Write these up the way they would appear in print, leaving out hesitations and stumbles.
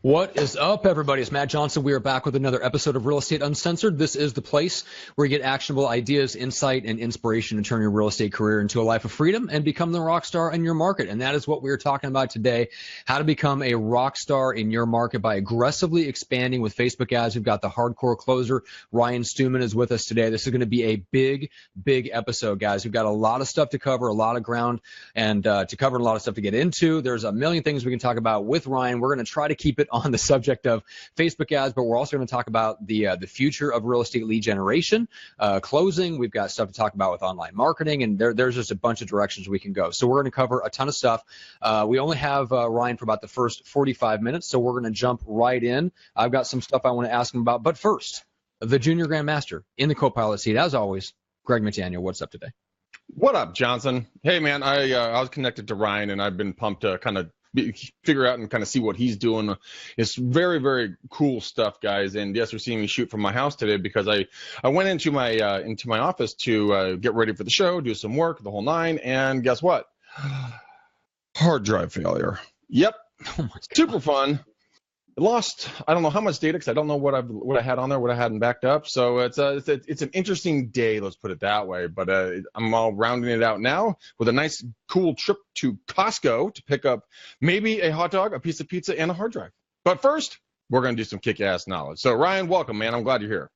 What is up, everybody? It's Matt Johnson. We are back with another episode of Real Estate Uncensored. This is the place where you get actionable ideas, insight, and inspiration to turn your real estate career into a life of freedom and become the rock star in your market. And that is what we're talking about today, how to become a rock star in your market by aggressively expanding with Facebook ads. We've got the hardcore closer, Ryan Stewman, is with us today. This is going to be a big episode, guys. We've got a lot of stuff to cover, a lot of ground, and to cover, a lot of stuff to get into. There's a million things we can talk about with Ryan. We're going to try to keep it on the subject of Facebook ads, but we're also going to talk about the future of real estate lead generation, closing. We've got stuff to talk about with online marketing, and there's just a bunch of directions we can go. So we're going to cover a ton of stuff. We only have Ryan for about the first 45 minutes, so we're going to jump right in. I've got some stuff I want to ask him about, but first, the Junior Grandmaster in the co-pilot seat, as always, Greg McDaniel. What's up today? What up, Johnson? Hey, man, I was connected to Ryan, and I've been pumped to kind of figure out and kind of see what he's doing. It's very cool stuff, guys. And yes, we're seeing me shoot from my house today because I went into my office to get ready for the show, do some work, the whole nine, and guess what? Hard drive failure. Yep. Oh my God. Super fun. Lost, I don't know how much data because I don't know what I had on there, what I hadn't backed up. So it's an interesting day, let's put it that way. But I'm all rounding it out now with a nice, cool trip to Costco to pick up maybe a hot dog, a piece of pizza, and a hard drive. But first, we're going to do some kick-ass knowledge. So Ryan, welcome, man. I'm glad you're here.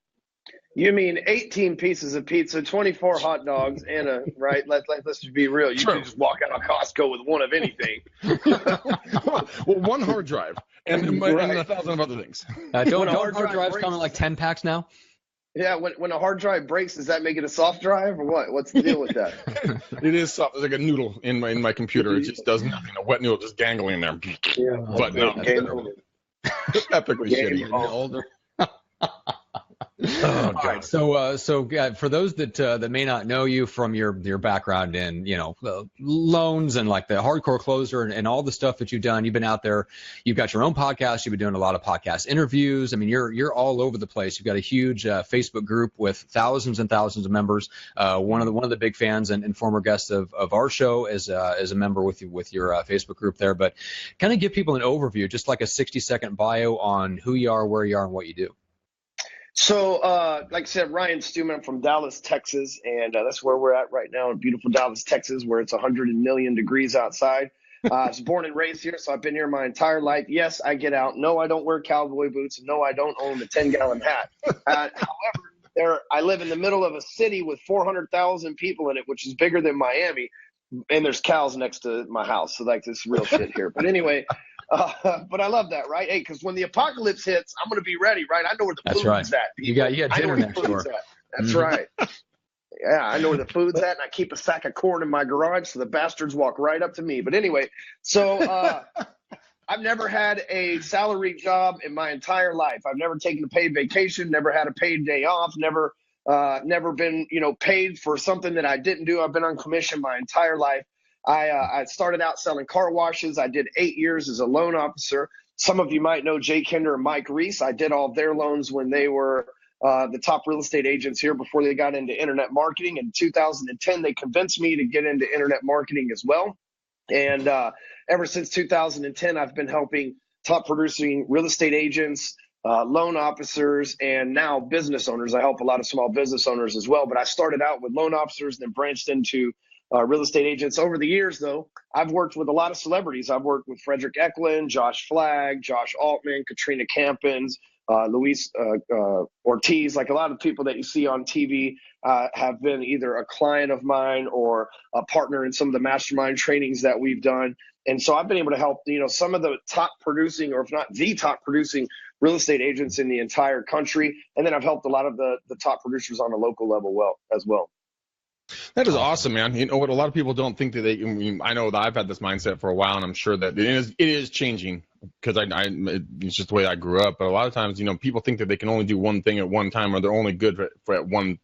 You mean 18 pieces of pizza, 24 hot dogs, and right? Let's just be real. You can just walk out of Costco with one of anything. Well, one hard drive and a 1,000 of other things. Don't hard drives come in like 10 packs now? Yeah, when a hard drive breaks, does that make it a soft drive or what? What's the deal with that? It is soft. There's like a noodle in my computer. It just does nothing. A wet noodle just gangling in there. Yeah, but no. Epically shitty. Older. Oh, all right. So for those that may not know you from your background in loans and like the hardcore closer and all the stuff that you've done, you've been out there, you've got your own podcast, you've been doing a lot of podcast interviews. I mean, you're all over the place. You've got a huge Facebook group with thousands and thousands of members. One of the big fans and former guests of our show is a member with your Facebook group there. But kind of give people an overview, just like a 60-second bio on who you are, where you are, and what you do. So, like I said, Ryan Stewman, I'm from Dallas, Texas, and that's where we're at right now in beautiful Dallas, Texas, where it's 100 million degrees outside. I was born and raised here, so I've been here my entire life. Yes, I get out. No, I don't wear cowboy boots. And no, I don't own the 10-gallon hat. However, I live in the middle of a city with 400,000 people in it, which is bigger than Miami, and there's cows next to my house. So, like, this is real shit here. But anyway, but I love that, right? Hey, because when the apocalypse hits, I'm going to be ready, right? I know where the food's at. You got dinner next door. That's right. Yeah, I know where the food's at, and I keep a sack of corn in my garage so the bastards walk right up to me. But anyway, so I've never had a salary job in my entire life. I've never taken a paid vacation, never had a paid day off, never been, paid for something that I didn't do. I've been on commission my entire life. I started out selling car washes. I did 8 years as a loan officer. Some of you might know Jay Kinder and Mike Reese. I did all their loans when they were the top real estate agents here before they got into internet marketing. In 2010, they convinced me to get into internet marketing as well. And ever since 2010, I've been helping top producing real estate agents, loan officers, and now business owners. I help a lot of small business owners as well. But I started out with loan officers, then branched into real estate agents. Over the years, though, I've worked with a lot of celebrities. I've worked with Frederick Eklund, Josh Flagg, Josh Altman, Katrina Campins, Luis Ortiz. Like a lot of people that you see on TV have been either a client of mine or a partner in some of the mastermind trainings that we've done. And so I've been able to help, some of the top producing, or if not the top producing real estate agents in the entire country. And then I've helped a lot of the top producers on a local level as well. That is awesome, man. You know what? A lot of people don't think that I know that I've had this mindset for a while, and I'm sure that it is changing because it's just the way I grew up. But a lot of times, people think that they can only do one thing at one time, or they're only good for at one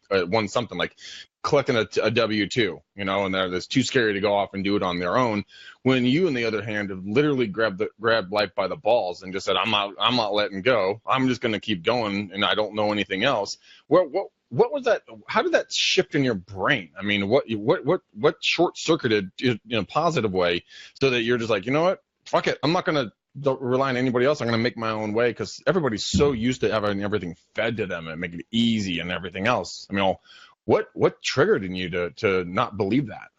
something, like collecting a W-2, and they're just too scary to go off and do it on their own. When you, on the other hand, have literally grabbed life by the balls and just said, I'm not letting go. I'm just going to keep going, and I don't know anything else. What was that? How did that shift in your brain? I mean, what short circuited in a positive way so that you're just like, you know what? Fuck it. I'm not gonna don't rely on anybody else. I'm going to make my own way because everybody's so used to having everything fed to them and making it easy and everything else. I mean, what triggered in you to not believe that?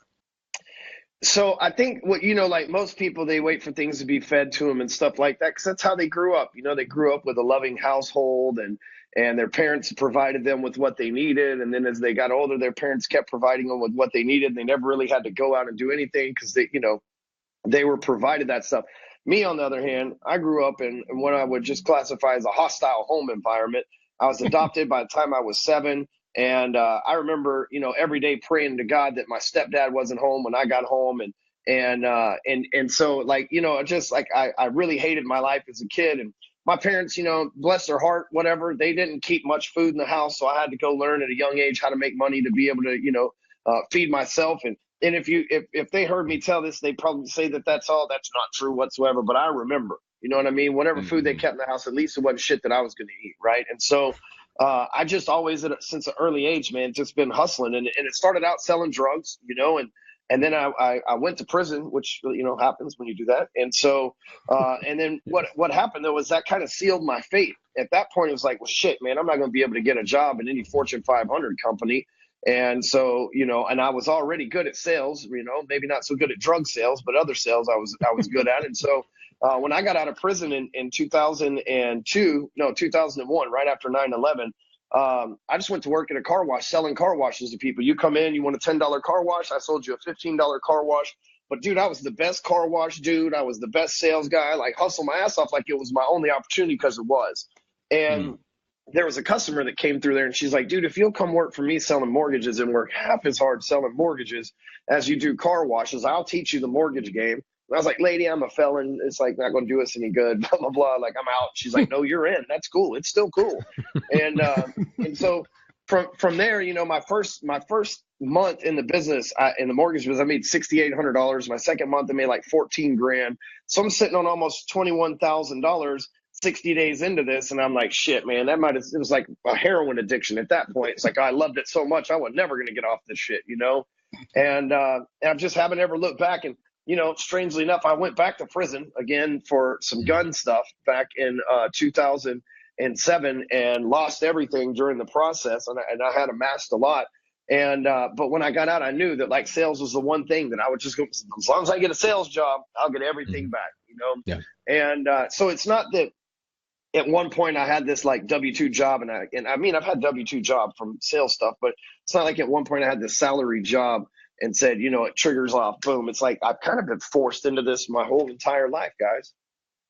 So I think like most people, they wait for things to be fed to them and stuff like that because that's how they grew up. They grew up with a loving household and their parents provided them with what they needed. And then as they got older, their parents kept providing them with what they needed. They never really had to go out and do anything because they were provided that stuff. Me, on the other hand, I grew up in what I would just classify as a hostile home environment. I was adopted by the time I was 7. And I remember, every day praying to God that my stepdad wasn't home when I got home. And so like, just like I really hated my life as a kid. And my parents, bless their heart, whatever, they didn't keep much food in the house. So I had to go learn at a young age how to make money to be able to, feed myself. And if they heard me tell this, they'd probably say that's not true whatsoever. But I remember, you know what I mean? Whatever food they kept in the house, at least it wasn't shit that I was going to eat. Right. And so I just always, since an early age, man, just been hustling. And it started out selling drugs, and then I went to prison, which, happens when you do that. And so, and then what happened though was that kind of sealed my fate. At that point, it was like, well, shit, man, I'm not going to be able to get a job in any Fortune 500 company. And so, and I was already good at sales, maybe not so good at drug sales, but other sales I was good at. And so, when I got out of prison in 2001, right after 9/11, I just went to work at a car wash, selling car washes to people. You come in, you want a $10 car wash, I sold you a $15 car wash. But dude, I was the best car wash dude. I was the best sales guy. Like hustle my ass off like it was my only opportunity because it was. And there was a customer that came through there and she's like, dude, if you'll come work for me selling mortgages and work half as hard selling mortgages as you do car washes, I'll teach you the mortgage game. And I was like, lady, I'm a felon. It's like not going to do us any good, blah, blah, blah. Like, I'm out. She's like, no, you're in. That's cool. It's still cool. And so from there, my first month in the business, in the mortgage business, I made $6,800. My second month, I made like 14 grand. So I'm sitting on almost $21,000 60 days into this. And I'm like, shit, man, it was like a heroin addiction at that point. It's like, I loved it so much. I was never going to get off this shit, and I just haven't ever looked back. And, strangely enough, I went back to prison again for some gun stuff back in 2007 and lost everything during the process. And I had amassed a lot. And but when I got out, I knew that like sales was the one thing that I would just go, as long as I get a sales job, I'll get everything back, Yeah. And so it's not that at one point I had this like W-2 job and I mean, I've had W-2 job from sales stuff, but it's not like at one point I had this salary job and said, it triggers off, boom. It's like I've kind of been forced into this my whole entire life, guys.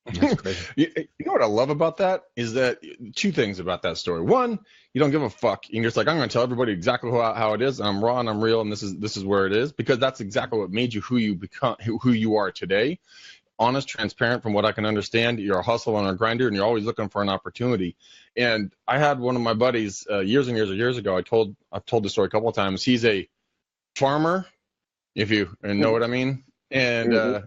That's crazy. You know what I love about that is that two things about that story. One, you don't give a fuck. You're just like, I'm going to tell everybody exactly how it is. And I'm raw and I'm real. And this is where it is, because that's exactly what made you who you become, who you are today. Honest, transparent, from what I can understand. You're a hustler and a grinder, and you're always looking for an opportunity. And I had one of my buddies years and years ago. I've told the story a couple of times. He's a farmer, if you know what I mean. And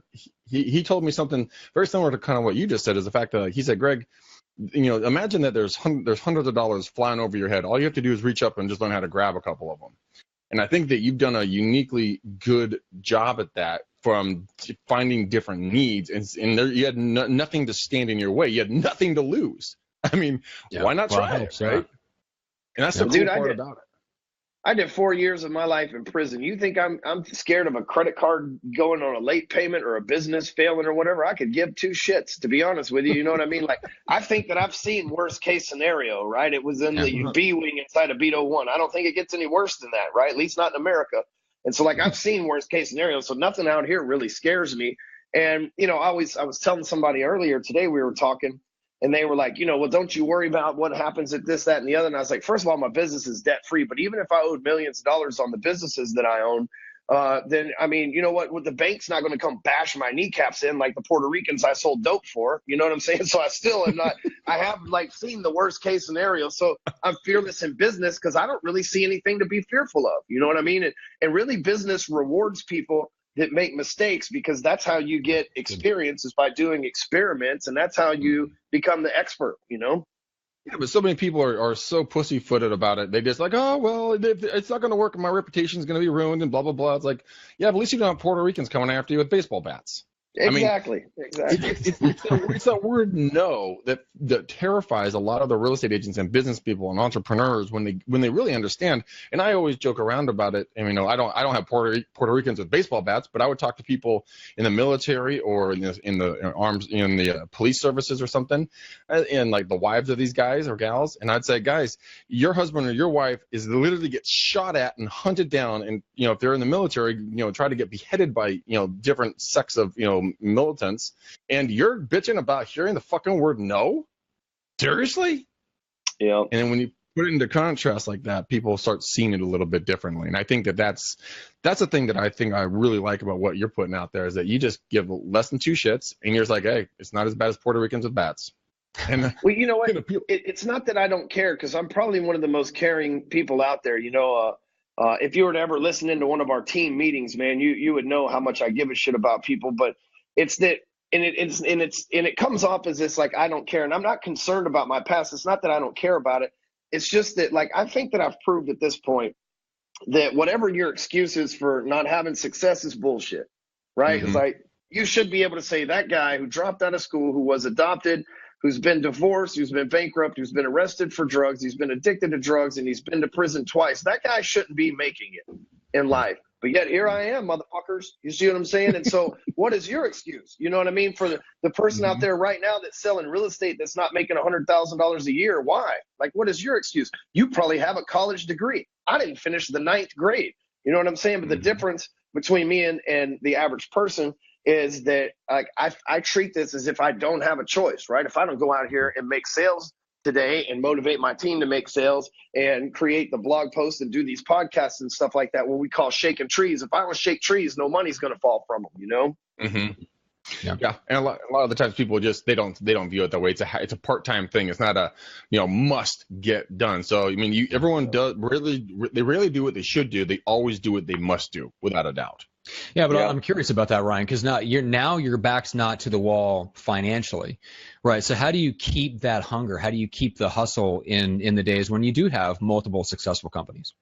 he told me something very similar to kind of what you just said, is the fact that he said, Greg, imagine that there's hundreds of dollars flying over your head. All you have to do is reach up and just learn how to grab a couple of them. And I think that you've done a uniquely good job at that, from finding different needs. And there, you had nothing to stand in your way. You had nothing to lose. I mean, why not try it, right? And that's the cool part about it. I did 4 years of my life in prison. You think I'm scared of a credit card going on a late payment or a business failing or whatever? I could give two shits, to be honest with you. You know what I mean? Like, I think that I've seen worst case scenario, right? It was in the B wing inside of Beat 01. I don't think it gets any worse than that, right? At least not in America. And so, like, I've seen worst case scenario. So nothing out here really scares me. And, I was telling somebody earlier today, we were talking, and they were like, well, don't you worry about what happens at this, that, and the other. And I was like, first of all, my business is debt free. But even if I owed millions of dollars on the businesses that I own, then, I mean, you know what? The bank's not going to come bash my kneecaps in like the Puerto Ricans I sold dope for. You know what I'm saying? So I still am not – I have, like, seen the worst case scenario. So I'm fearless in business because I don't really see anything to be fearful of. You know what I mean? And really, business rewards people that make mistakes, because that's how you get experience, is by doing experiments, and that's how you become the expert, Yeah, but so many people are so pussyfooted about it. They just like, oh, well, it's not going to work, and my reputation is going to be ruined, and blah, blah, blah. It's like, yeah, but at least you don't have Puerto Ricans coming after you with baseball bats. Exactly. It's that word no that terrifies a lot of the real estate agents and business people and entrepreneurs when they really understand. And I always joke around about it. And I don't have Puerto Ricans with baseball bats, but I would talk to people in the military or in the arms, in the police services or something, and like the wives of these guys or gals, and I'd say, guys, your husband or your wife is literally gets shot at and hunted down, and if they're in the military, try to get beheaded by different sects of militants, and you're bitching about hearing the fucking word no? Seriously? Yeah. And then when you put it into contrast like that, people start seeing it a little bit differently. And I think that's the thing that I really like about what you're putting out there, is that you just give less than two shits, and you're just like, hey, it's not as bad as Puerto Ricans with bats. And well, you know what? It's not that I don't care, because I'm probably one of the most caring people out there. If you were to ever listen into one of our team meetings, man, you would know how much I give a shit about people. But it's that, and it comes off as this, like, I don't care, and I'm not concerned about my past. It's not that I don't care about it. It's just that, like, I think that I've proved at this point that whatever your excuse is for not having success is bullshit, right? Mm-hmm. It's like, you should be able to say that guy who dropped out of school, who was adopted, who's been divorced, who's been bankrupt, who's been arrested for drugs, he's been addicted to drugs, and he's been to prison twice. That guy shouldn't be making it in life. But yet here I am, motherfuckers. You see what I'm saying? And so what is your excuse? You know what I mean? For the person out there right now that's selling real estate that's not making $100,000 a year, why? Like, what is your excuse? You probably have a college degree. I didn't finish the 9th grade. You know what I'm saying? But the difference between me and the average person is that, like, I treat this as if I don't have a choice, right? If I don't go out here and make sales today and motivate my team to make sales and create the blog posts and do these podcasts and stuff like that, what we call shaking trees. If I don't shake trees, no money's going to fall from them, Mm-hmm. Yeah. And a lot of the times people just, they don't view it that way. It's a part-time thing. It's not a, must get done. So, everyone does they rarely do what they should do. They always do what they must do, without a doubt. Yeah, but I'm curious about that, Ryan, because now your back's not to the wall financially, right? So how do you keep that hunger? How do you keep the hustle in the days when you do have multiple successful companies?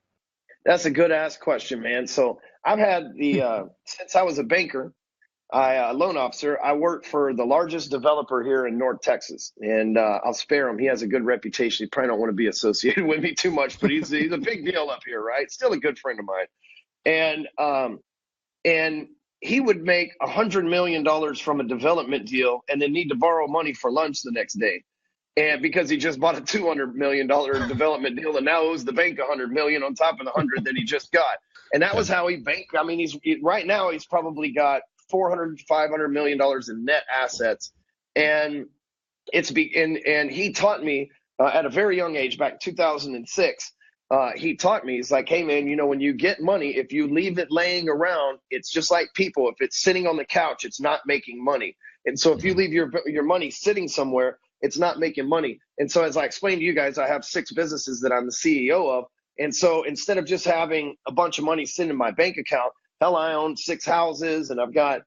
That's a good ass question, man. So I've had since I was a banker, loan officer, I worked for the largest developer here in North Texas, and I'll spare him. He has a good reputation. He probably don't want to be associated with me too much, but he's a big deal up here, right? Still a good friend of mine, and he would make $100 million from a development deal and then need to borrow money for lunch the next day. And because he just bought a $200 million development deal and now owes the bank $100 million on top of the 100 that he just got. And that was how he banked. Right now he's probably got $400-500 million in net assets. And and he taught me at a very young age, back in 2006, he taught me, he's like, hey man, when you get money, if you leave it laying around, it's just like people. If it's sitting on the couch, it's not making money. And so if you leave your money sitting somewhere, it's not making money. And so as I explained to you guys, I have 6 businesses that I'm the CEO of. And so instead of just having a bunch of money sitting in my bank account, hell, I own 6 houses, and I've got,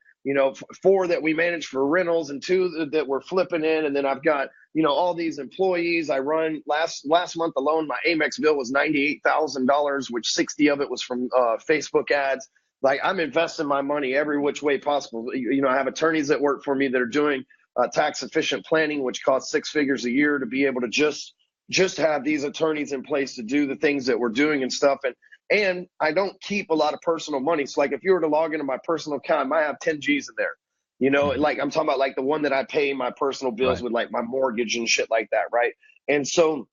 4 that we manage for rentals and 2 that we're flipping in. And then I've got, all these employees. I run last month alone, my Amex bill was $98,000, which 60 of it was from Facebook ads. Like, I'm investing my money every which way possible. I have attorneys that work for me that are doing tax efficient planning, which costs 6 figures a year to be able to just have these attorneys in place to do the things that we're doing and stuff. And I don't keep a lot of personal money. So like, if you were to log into my personal account, I might have 10 G's in there. Like, I'm talking about like the one that I pay my personal bills with, like my mortgage and shit like that, right? And so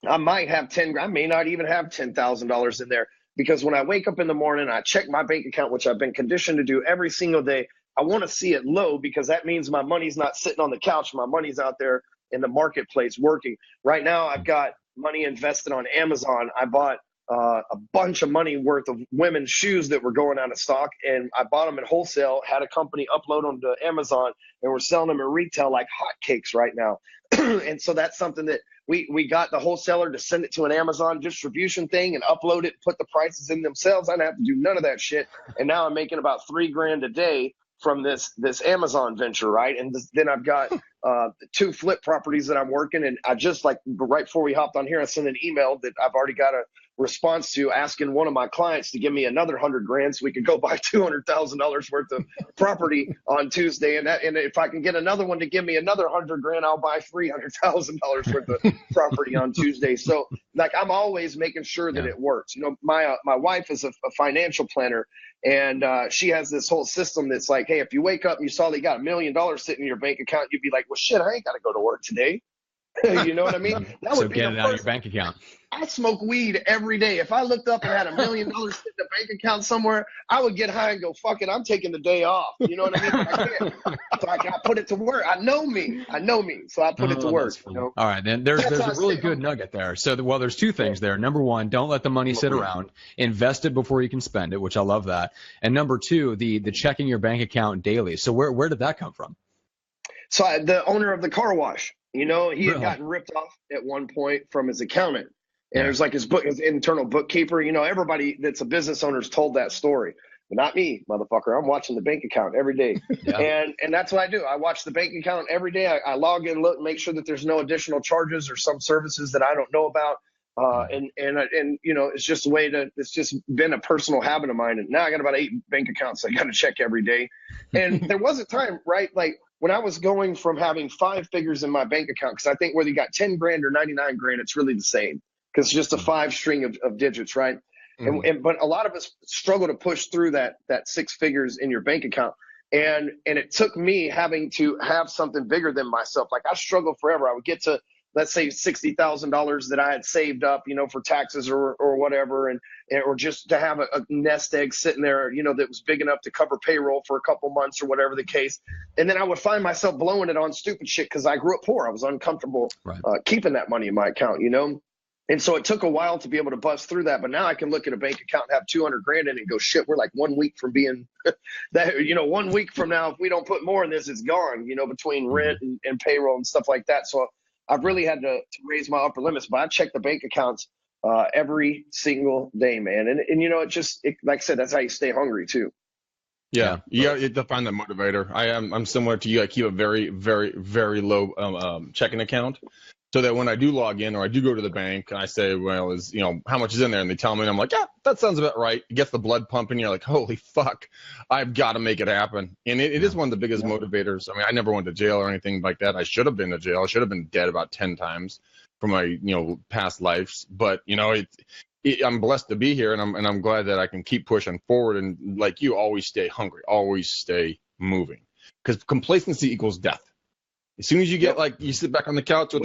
I might have I may not even have $10,000 in there, because when I wake up in the morning, I check my bank account, which I've been conditioned to do every single day. I want to see it low, because that means my money's not sitting on the couch. My money's out there in the marketplace working. Right now, I've got money invested on Amazon. I bought a bunch of money worth of women's shoes that were going out of stock, and I bought them at wholesale, had a company upload them to Amazon, and we're selling them in retail like hotcakes right now. And so that's something that we got the wholesaler to send it to an Amazon distribution thing and upload it, put the prices in themselves. I didn't have to do none of that shit. And now I'm making about $3,000 a day from this Amazon venture, right? And then I've got 2 flip properties that I'm working, and I just, like, right before we hopped on here, I sent an email that I've already got a response to asking one of my clients to give me another $100,000 so we could go buy $200,000 worth of property on Tuesday. And if I can get another one to give me another $100,000, I'll buy $300,000 worth of property on Tuesday. So like, I'm always making sure that it works. You know, my wife is a financial planner, and she has this whole system that's like, hey, if you wake up and you saw that you got $1 million sitting in your bank account, you'd be like, well, shit, I ain't got to go to work today. You know what I mean? That So would be get the it out of first. your bank account. I smoke weed every day. If I looked up and had $1 million sitting in a bank account somewhere, I would get high and go, fuck it, I'm taking the day off. You know what I mean? But I can't. So I put it to work. I know me. So I put it to work. You know? All right, then there's That's how a I really stay good hungry. nugget there. So, there's two things there. Number one, don't let the money sit around. Invest it before you can spend it, which I love that. And number two, the checking your bank account daily. So where did that come from? So the owner of the car wash, you know, he had Really? gotten ripped off at one point from his accountant. And Yeah. it was like his internal bookkeeper. You know, everybody that's a business owner has told that story. But not me, motherfucker. I'm watching the bank account every day. Yeah. And that's what I do. I watch the bank account every day. I log in, look, make sure that there's no additional charges or some services that I don't know about. And you know, it's just a way it's just been a personal habit of mine. And now I got about 8 bank accounts I got to check every day. And there was a time, right? Like when I was going from having 5 figures in my bank account, because I think whether you got 10 grand or 99 grand, it's really the same, because it's just a 5 string of digits, right? But a lot of us struggle to push through that 6 figures in your bank account. And it took me having to have something bigger than myself. Like I struggled forever. I would get to, let's say, $60,000 that I had saved up, you know, for taxes or whatever, or just to have a nest egg sitting there, you know, that was big enough to cover payroll for a couple months or whatever the case. And then I would find myself blowing it on stupid shit because I grew up poor. I was uncomfortable keeping that money in my account, you know. And so it took a while to be able to bust through that. But now I can look at a bank account and have 200 grand in it and go, shit, we're like 1 week from being that, you know, 1 week from now, if we don't put more in this, it's gone, you know, between rent and payroll and stuff like that. So I've really had to raise my upper limits, but I check the bank accounts every single day, man. And you know, like I said, that's how you stay hungry too. Yeah, you have to find that motivator. I'm similar to you. I keep a very, very, very low checking account, so that when I do log in or I do go to the bank, I say, well, how much is in there? And they tell me, and I'm like, yeah, that sounds about right. It gets the blood pumping. You're like, holy fuck, I've got to make it happen. And it is one of the biggest motivators. I mean, I never went to jail or anything like that. I should have been to jail. I should have been dead about 10 times from my, past lives. But, I'm blessed to be here, and I'm glad that I can keep pushing forward. And like you, always stay hungry, always stay moving, because complacency equals death. As soon as you get you sit back on the couch with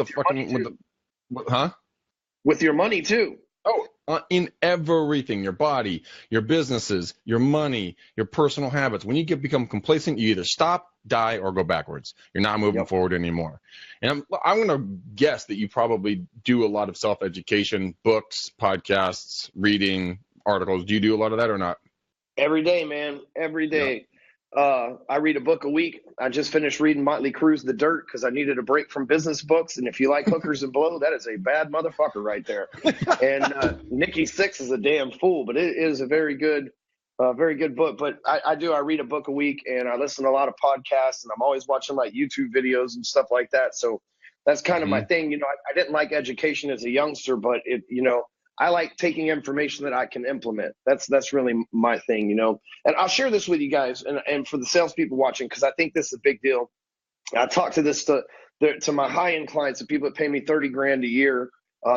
with your money too. Oh, in everything, your body, your businesses, your money, your personal habits. When you become complacent, you either stop, die, or go backwards. You're not moving forward anymore. And I'm going to guess that you probably do a lot of self-education, books, podcasts, reading, articles. Do you do a lot of that or not? Every day, man. Every day. I read a book a week. I just finished reading Motley Crue's The Dirt because I needed a break from business books. And if you like hookers and blow, that is a bad motherfucker right there. And Nikki Sixx is a damn fool, but it is a very good book. But I read a book a week, and I listen to a lot of podcasts, and I'm always watching like YouTube videos and stuff like that. So that's kind of my thing. You know, I didn't like education as a youngster, but I like taking information that I can implement. That's really my thing, you know. And I'll share this with you guys, and for the salespeople watching, because I think this is a big deal. I talk to this to my high-end clients, the people that pay me $30,000 a year.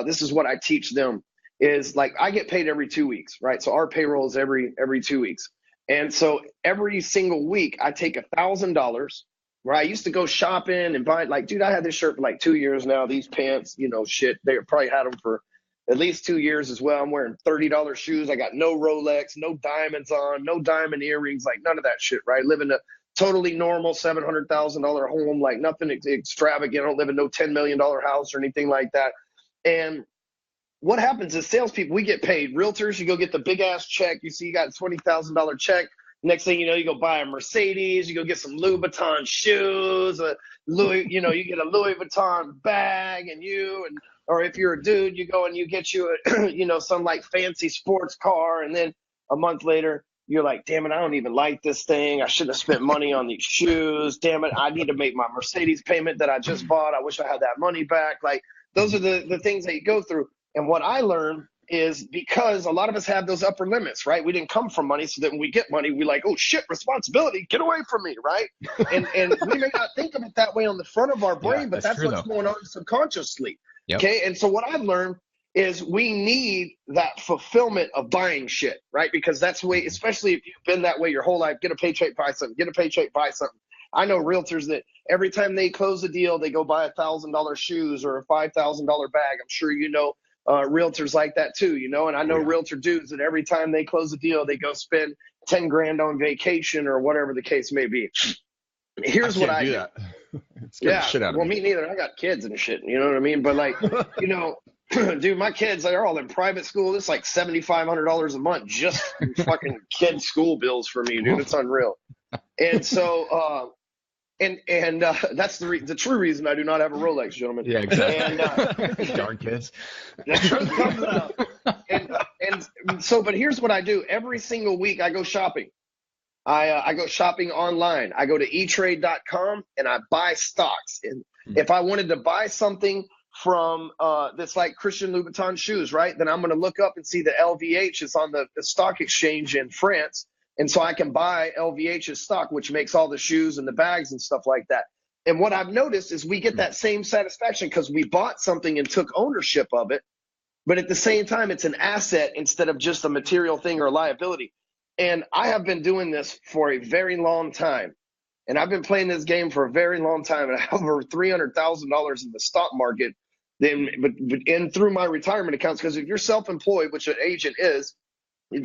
This is what I teach them: is like I get paid every 2 weeks, right? So our payroll is every 2 weeks, and so every single week I take $1,000. Where I used to go shopping and buy, like, dude, I had this shirt for like 2 years now. These pants, shit, they probably had them for at least 2 years as well. I'm wearing $30 shoes. I got no Rolex, no diamonds on, no diamond earrings, like none of that shit, right? Living a totally normal $700,000 home, like nothing extravagant. I don't live in no $10 million house or anything like that. And what happens is salespeople, we get paid. Realtors, you go get the big ass check. You see, you got a $20,000 check. Next thing you know, you go buy a Mercedes, you go get some Louis Vuitton shoes, you get a Louis Vuitton bag, or if you're a dude, you go and you get you some like fancy sports car, and then a month later, you're like, damn it, I don't even like this thing. I shouldn't have spent money on these shoes. Damn it, I need to make my Mercedes payment that I just bought. I wish I had that money back. Like, those are the things that you go through. And what I learned is because a lot of us have those upper limits, right? We didn't come from money, so that when we get money, we like, oh shit, responsibility, get away from me, right? And we may not think of it that way on the front of our brain, but that's what's going on subconsciously. Yep. Okay, and so what I've learned is we need that fulfillment of buying shit, right? Because that's the way, especially if you've been that way your whole life, get a paycheck, buy something, get a paycheck, buy something. I know realtors that every time they close a deal, they go buy $1,000 shoes or a $5,000 bag. I'm sure you know realtors like that too, you know, and I know realtor dudes that every time they close a deal, they go spend 10 grand on vacation or whatever the case may be. Here's what I do. Yeah, shit out of me neither. I got kids and shit, you know what I mean? But like, you know, dude, my kids, they're all in private school. It's like $7,500 a month just fucking kid school bills for me, dude. It's unreal. And so, that's the true reason I do not have a Rolex, gentlemen. Yeah, exactly. And, darn kids. The truth comes out. And so, but here's what I do. Every single week I go shopping. I go shopping online. I go to eTrade.com and I buy stocks. And if I wanted to buy something from that's like Christian Louboutin shoes, right, then I'm going to look up and see the LVH is on the stock exchange in France. And so I can buy LVH's stock, which makes all the shoes and the bags and stuff like that. And what I've noticed is we get that same satisfaction because we bought something and took ownership of it. But at the same time, it's an asset instead of just a material thing or a liability. And I have been doing this for a very long time. And I've been playing this game for a very long time. And I have over $300,000 in the stock market and through my retirement accounts. Because if you're self-employed, which an agent is,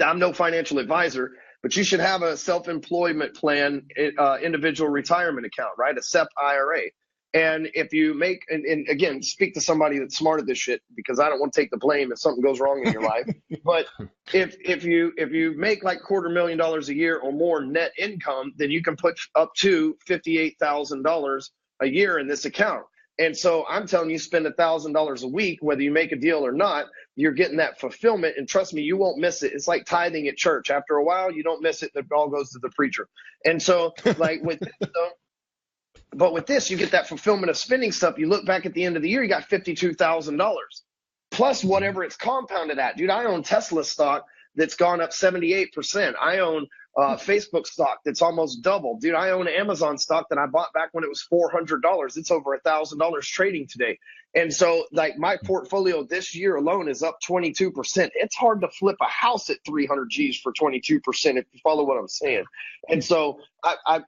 I'm no financial advisor, but you should have a self-employment plan, individual retirement account, right? A SEP IRA. And if you make, and again, speak to somebody that's smart at this shit, because I don't want to take the blame if something goes wrong in your life. But if you make like $250,000 a year or more net income, then you can put up to $58,000 a year in this account. And so I'm telling you, spend $1,000 a week, whether you make a deal or not, you're getting that fulfillment. And trust me, you won't miss it. It's like tithing at church. After a while, you don't miss it. It all goes to the preacher. And so like but with this, you get that fulfillment of spending stuff. You look back at the end of the year, you got $52,000 plus whatever it's compounded at. Dude, I own Tesla stock that's gone up 78%. I own Facebook stock that's almost doubled. Dude, I own Amazon stock that I bought back when it was $400. It's over $1,000 trading today. And so like my portfolio this year alone is up 22%. It's hard to flip a house at 300 G's for 22%, if you follow what I'm saying. And so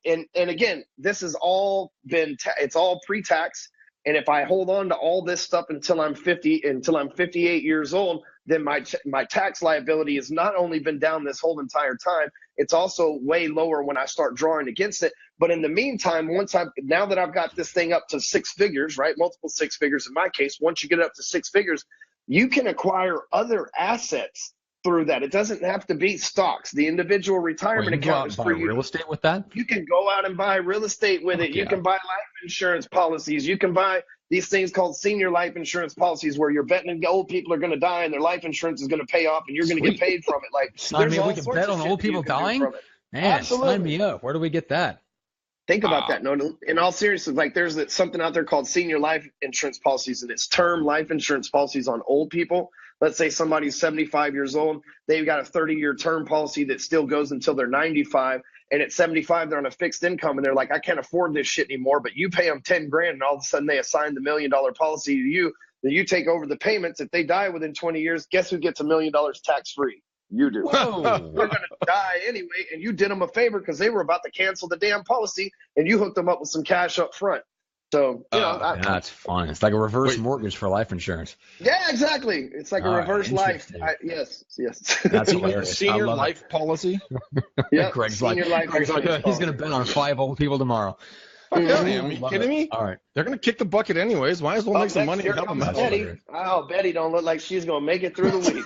and again, this has all been, it's all pre-tax. And if I hold on to all this stuff until I'm 58 years old, then my tax liability has not only been down this whole entire time, it's also way lower when I start drawing against it. But in the meantime, now that I've got this thing up to six figures, right, multiple six figures in my case, once you get up to six figures, you can acquire other assets through that. It doesn't have to be stocks. The individual retirement account is for you. Real estate with that? You can go out and buy real estate with it. You can buy life insurance policies. You can buy these things called senior life insurance policies where you're betting old people are going to die and their life insurance is going to pay off and you're going to get paid from it. Like, I mean, we can bet on old people dying? Man, absolutely. Sign me up. Where do we get that? Think about that. No, in all seriousness, like there's something out there called senior life insurance policies, and it's term life insurance policies on old people. Let's say somebody's 75 years old. They've got a 30-year term policy that still goes until they're 95. And at 75, they're on a fixed income, and they're like, I can't afford this shit anymore. But you pay them 10 grand, and all of a sudden they assign the $1 million policy to you. Then you take over the payments. If they die within 20 years, guess who gets $1 million tax free? You do. Whoa. They're going to die anyway, and you did them a favor because they were about to cancel the damn policy, and you hooked them up with some cash up front. So, you know, that's fun. It's like a reverse mortgage for life insurance. Yeah, exactly. It's like a reverse life. Yes. That's hilarious. Senior life policy. Yeah, Greg's like, he's going to bet on 5 old people tomorrow. Fuck yeah, man. Are you kidding me? All right. They're going to kick the bucket anyways. Might as well make some money and help them out. Betty don't look like she's going to make it through the week.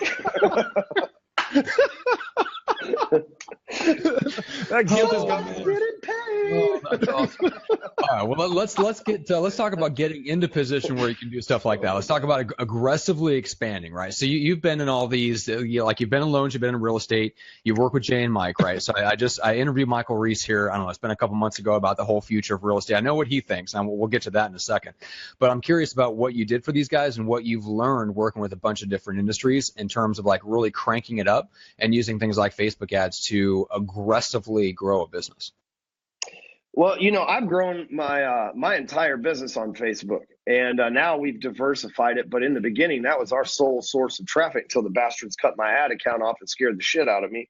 That gift is I'm getting paid. That's awesome. All right, well, let's talk about getting into position where you can do stuff like that. Let's talk about aggressively expanding, right? So you've been in all these, like you've been in loans, you've been in real estate, you've worked with Jay and Mike, right? So I interviewed Michael Reese here. I don't know, it's been a couple months ago about the whole future of real estate. I know what he thinks, and we'll get to that in a second. But I'm curious about what you did for these guys and what you've learned working with a bunch of different industries in terms of like really cranking it up and using things like Facebook ads to aggressively grow a business. Well, I've grown my entire business on Facebook, and now we've diversified it. But in the beginning, that was our sole source of traffic until the bastards cut my ad account off and scared the shit out of me.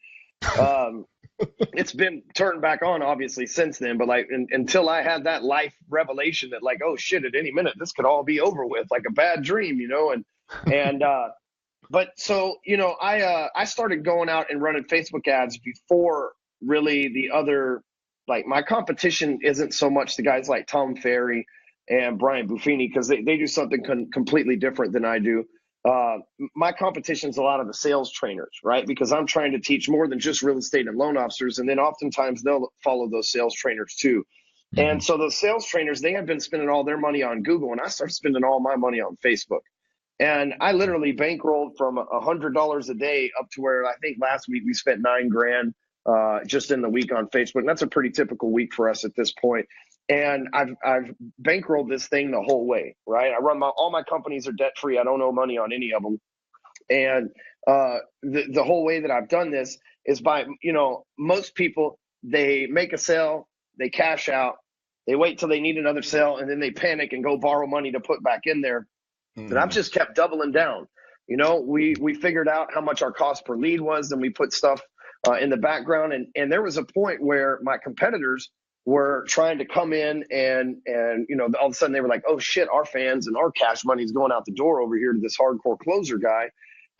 It's been turned back on, obviously, since then. But until I had that life revelation that, like, oh shit, at any minute this could all be over with, like a bad dream, But so, I started going out and running Facebook ads before really the other. Like, my competition isn't so much the guys like Tom Ferry and Brian Buffini, because they do something completely different than I do. My competition is a lot of the sales trainers, right? Because I'm trying to teach more than just real estate and loan officers. And then oftentimes they'll follow those sales trainers too. Mm-hmm. And so those sales trainers, they have been spending all their money on Google, and I started spending all my money on Facebook. And I literally bankrolled from $100 a day up to where I think last week we spent $9,000. Just in the week on Facebook. And that's a pretty typical week for us at this point. And I've bankrolled this thing the whole way, right? I run all my companies are debt free. I don't owe money on any of them. And the whole way that I've done this is by, most people, they make a sale, they cash out, they wait till they need another sale, and then they panic and go borrow money to put back in there. Mm. And I've just kept doubling down. We figured out how much our cost per lead was, and we put stuff in the background. And there was a point where my competitors were trying to come in and all of a sudden they were like, oh shit, our fans and our cash money is going out the door over here to this hardcore closer guy.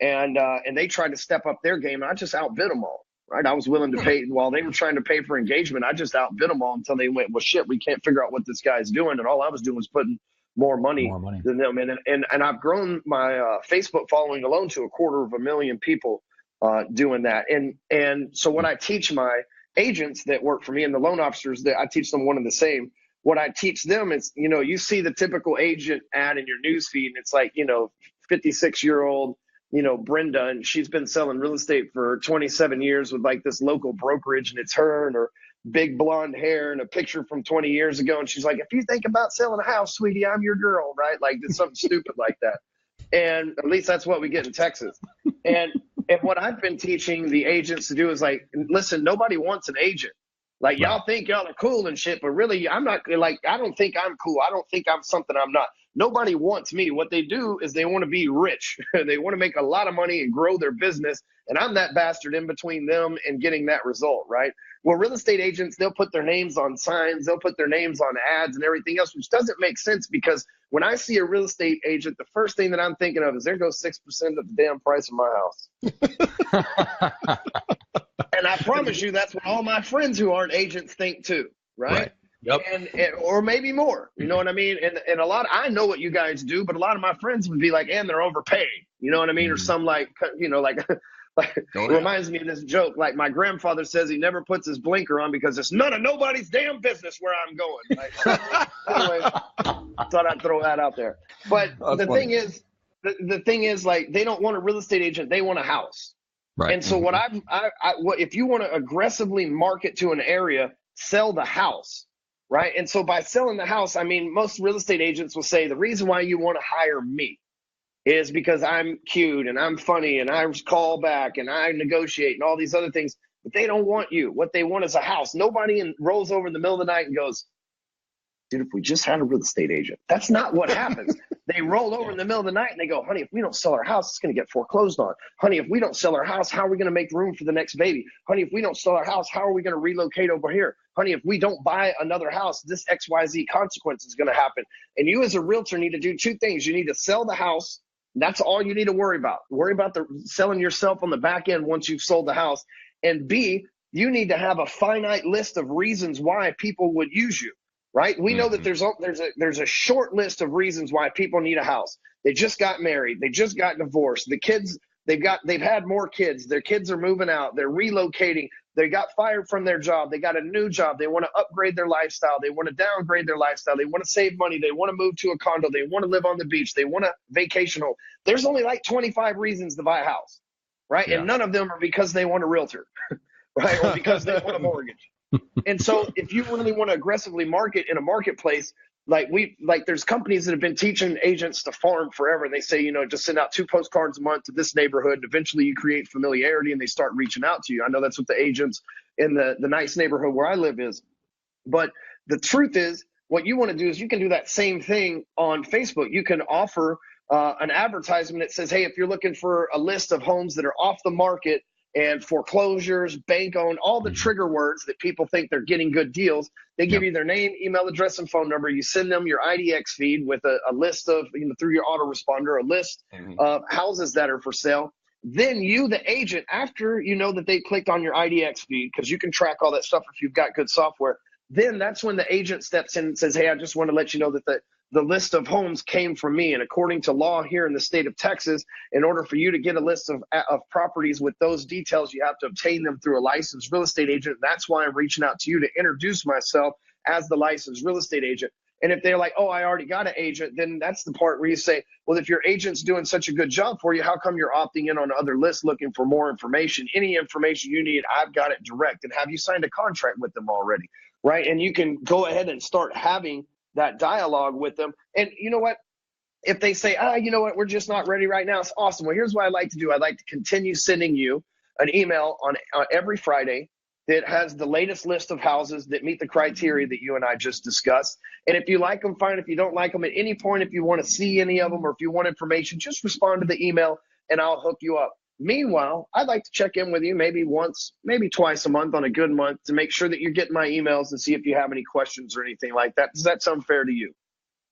And they tried to step up their game. And I just outbid them all, right? I was willing to pay while they were trying to pay for engagement. I just outbid them all until they went, well, shit, we can't figure out what this guy's doing. And all I was doing was putting more money than them. And I've grown my Facebook following alone to 250,000 people doing that. And so what I teach my agents that work for me and the loan officers, that I teach them one and the same. What I teach them is, you see the typical agent ad in your newsfeed, and it's like, 56-year-old, Brenda, and she's been selling real estate for 27 years with like this local brokerage, and it's her and her big blonde hair and a picture from 20 years ago. And she's like, if you think about selling a house, sweetie, I'm your girl, right? Like, it's something stupid like that. And at least that's what we get in Texas. And what I've been teaching the agents to do is like, listen, nobody wants an agent. Like, right. Y'all think y'all are cool and shit, but really I'm not. Like, I don't think I'm cool. I don't think I'm something I'm not. Nobody wants me. What they do is they want to be rich. They want to make a lot of money and grow their business. And I'm that bastard in between them and getting that result, right? Well, real estate agents, they'll put their names on signs, they'll put their names on ads and everything else, which doesn't make sense, because when I see a real estate agent, the first thing that I'm thinking of is there goes 6% of the damn price of my house. And I promise you that's what all my friends who aren't agents think too, right? Yep. And or maybe more, you know what I mean? And a lot, I know what you guys do, but a lot of my friends would be like, and they're overpaid, you know what I mean? Mm-hmm. Or some like it reminds me of this joke. Like, my grandfather says he never puts his blinker on because it's none of nobody's damn business where I'm going. Like, anyway, thought I'd throw that out there. But the thing is, like, they don't want a real estate agent. They want a house. Right. And so what if you want to aggressively market to an area, sell the house. Right. And so by selling the house, I mean, most real estate agents will say the reason why you want to hire me is because I'm cute and I'm funny and I call back and I negotiate and all these other things. But they don't want you. What they want is a house. Nobody rolls over in the middle of the night and goes, dude, if we just had a real estate agent. That's not what happens. They roll over in the middle of the night and they go, honey, if we don't sell our house, it's going to get foreclosed on. Honey, if we don't sell our house, how are we going to make room for the next baby? Honey, if we don't sell our house, how are we going to relocate over here? Honey, if we don't buy another house, this XYZ consequence is going to happen. And you as a realtor need to do two things. You need to sell the house. That's all you need to worry about. Worry about selling yourself on the back end once you've sold the house. And B, you need to have a finite list of reasons why people would use you. Right? We know that there's a short list of reasons why people need a house. They just got married. They just got divorced. The kids, they've had more kids. Their kids are moving out. They're relocating. They got fired from their job. They got a new job. They want to upgrade their lifestyle. They want to downgrade their lifestyle. They want to save money. They want to move to a condo. They want to live on the beach. They want a vacation home. There's only like 25 reasons to buy a house, right? Yeah. And none of them are because they want a realtor, right? Or because they want a mortgage. And so if you really want to aggressively market in a marketplace, there's companies that have been teaching agents to farm forever. They say, just send out 2 postcards a month to this neighborhood. And eventually you create familiarity and they start reaching out to you. I know that's what the agents in the nice neighborhood where I live is. But the truth is, what you want to do is you can do that same thing on Facebook. You can offer an advertisement that says, hey, if you're looking for a list of homes that are off the market and foreclosures, bank owned, all the trigger words that people think they're getting good deals. They give you their name, email address, and phone number. You send them your IDX feed with a list of, through your autoresponder, a list of houses that are for sale. Then you, the agent, after you know that they clicked on your IDX feed, because you can track all that stuff if you've got good software, then that's when the agent steps in and says, hey, I just want to let you know that the list of homes came from me. And according to law here in the state of Texas, in order for you to get a list of properties with those details, you have to obtain them through a licensed real estate agent. That's why I'm reaching out to you to introduce myself as the licensed real estate agent. And if they're like, oh, I already got an agent, then that's the part where you say, well, if your agent's doing such a good job for you, how come you're opting in on other lists looking for more information? Any information you need, I've got it direct. And have you signed a contract with them already? Right. And you can go ahead and start having that dialogue with them. And you know what? If they say, you know what, we're just not ready right now, it's awesome. Well, here's what I like to do. I'd like to continue sending you an email on every Friday that has the latest list of houses that meet the criteria that you and I just discussed. And if you like them, fine. If you don't like them, at any point, if you want to see any of them or if you want information, just respond to the email and I'll hook you up. Meanwhile, I'd like to check in with you maybe once, maybe twice a month on a good month to make sure that you're getting my emails and see if you have any questions or anything like that. Does that sound fair to you?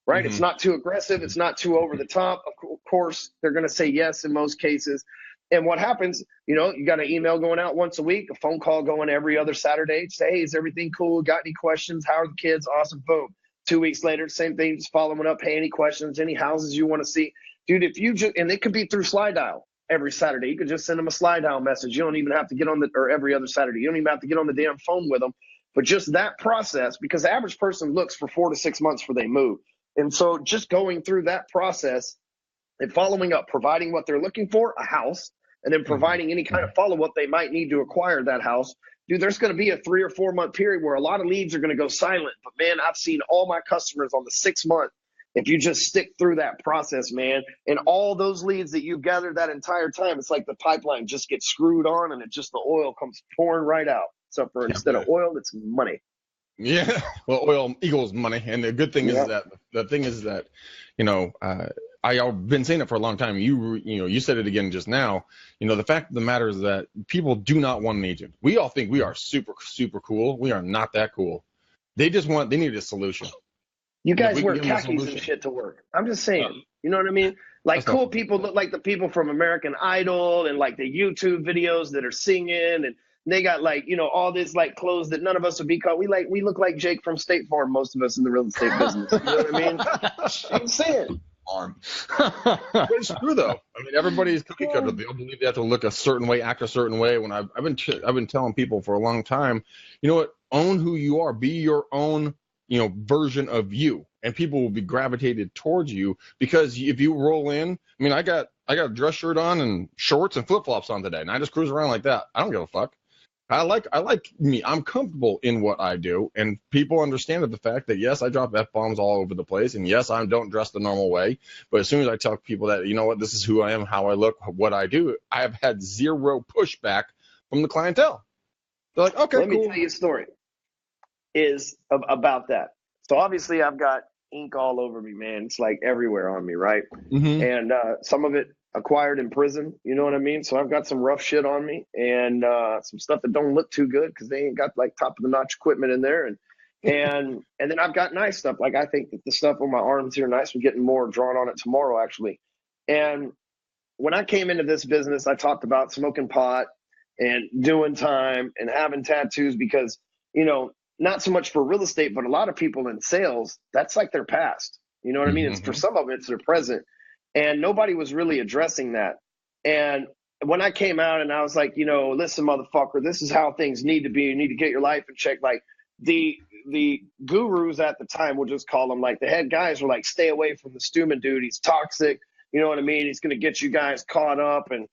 Right? It's not too aggressive. It's not too over the top. Of course, they're going to say yes in most cases. And what happens, you got an email going out once a week, a phone call going every other Saturday. Say, hey, is everything cool? Got any questions? How are the kids? Awesome. Boom. 2 weeks later, same thing, just following up. Hey, any questions? Any houses you want to see? Dude, if you just, and it could be through slide dial every Saturday. You could just send them a slide dial message. You don't even have to get on or every other Saturday. You don't even have to get on the damn phone with them. But just that process, because the average person looks for 4 to 6 months before they move. And so just going through that process and following up, providing what they're looking for, a house, and then providing any kind of follow-up they might need to acquire that house. Dude, there's going to be a 3 or 4 month period where a lot of leads are going to go silent. But, man, I've seen all my customers on the 6th month. If you just stick through that process, man, and all those leads that you've gathered that entire time, it's like the pipeline just gets screwed on and the oil comes pouring right out. So instead of oil, it's money. Yeah, well, oil equals money, and the good thing is that I've been saying it for a long time. You said it again just now. The fact of the matter is that people do not want an agent. We all think we are super, super cool. We are not that cool. They need a solution. You guys wear khakis and shit to work. I'm just saying. You know what I mean? Like cool people look like the people from American Idol and like the YouTube videos that are singing and they got all this clothes that none of us would be called. We look like Jake from State Farm, most of us in the real estate business. You know what I mean? I'm saying. But it's true though. I mean, everybody's cookie cutter. They all believe they have to look a certain way, act a certain way. When I've been telling people for a long time, you know what? Own who you are. Be your own, version of you, and people will be gravitated towards you because if you roll in, I mean, I got a dress shirt on and shorts and flip flops on today, and I just cruise around like that. I don't give a fuck. I like me. I'm comfortable in what I do, and people understand the fact that yes, I drop F-bombs all over the place, and yes, I don't dress the normal way. But as soon as I tell people that, you know what, this is who I am, how I look, what I do, I have had zero pushback from the clientele. They're like, okay, Let me tell you a story about that. So obviously, I've got ink all over me, man. It's like everywhere on me, right? Mm-hmm. And some of it acquired in prison, you know what I mean? So I've got some rough shit on me and some stuff that don't look too good because they ain't got top of the notch equipment in there. And then I've got nice stuff. Like I think that the stuff on my arms here are nice. We're getting more drawn on it tomorrow, actually. And when I came into this business, I talked about smoking pot and doing time and having tattoos because, not so much for real estate, but a lot of people in sales, that's like their past. You know what I mean? It's for some of them, it's their present. And nobody was really addressing that. And when I came out and I was like, listen, motherfucker, this is how things need to be. You need to get your life in check. Like the gurus at the time, we'll just call them, like the head guys were like, stay away from the Stuman dude. He's toxic. You know what I mean? He's going to get you guys caught up, and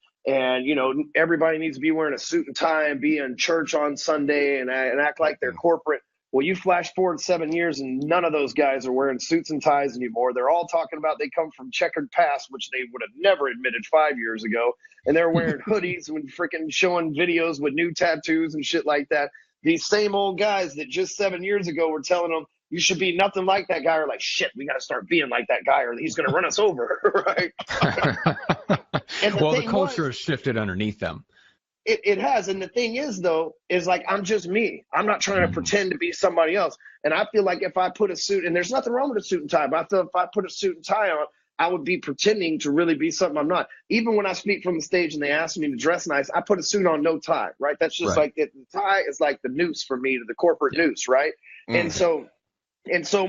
everybody needs to be wearing a suit and tie and be in church on Sunday and act like they're corporate. Well, you flash forward 7 years and none of those guys are wearing suits and ties anymore. They're all talking about they come from checkered past, which they would have never admitted 5 years ago. And they're wearing hoodies and freaking showing videos with new tattoos and shit like that. These same old guys that just 7 years ago were telling them you should be nothing like that guy, are like, shit, we got to start being like that guy or he's going to run us over, right? Well, the culture has shifted underneath them. It has. And the thing is, though, is like, I'm just me. I'm not trying to pretend to be somebody else. And I feel like if I put a suit, and there's nothing wrong with a suit and tie, but I feel if I put a suit and tie on, I would be pretending to really be something I'm not. Even when I speak from the stage and they ask me to dress nice, I put a suit on, no tie, right? That's just like it. The tie is like the noose for me, to the corporate noose, right? And so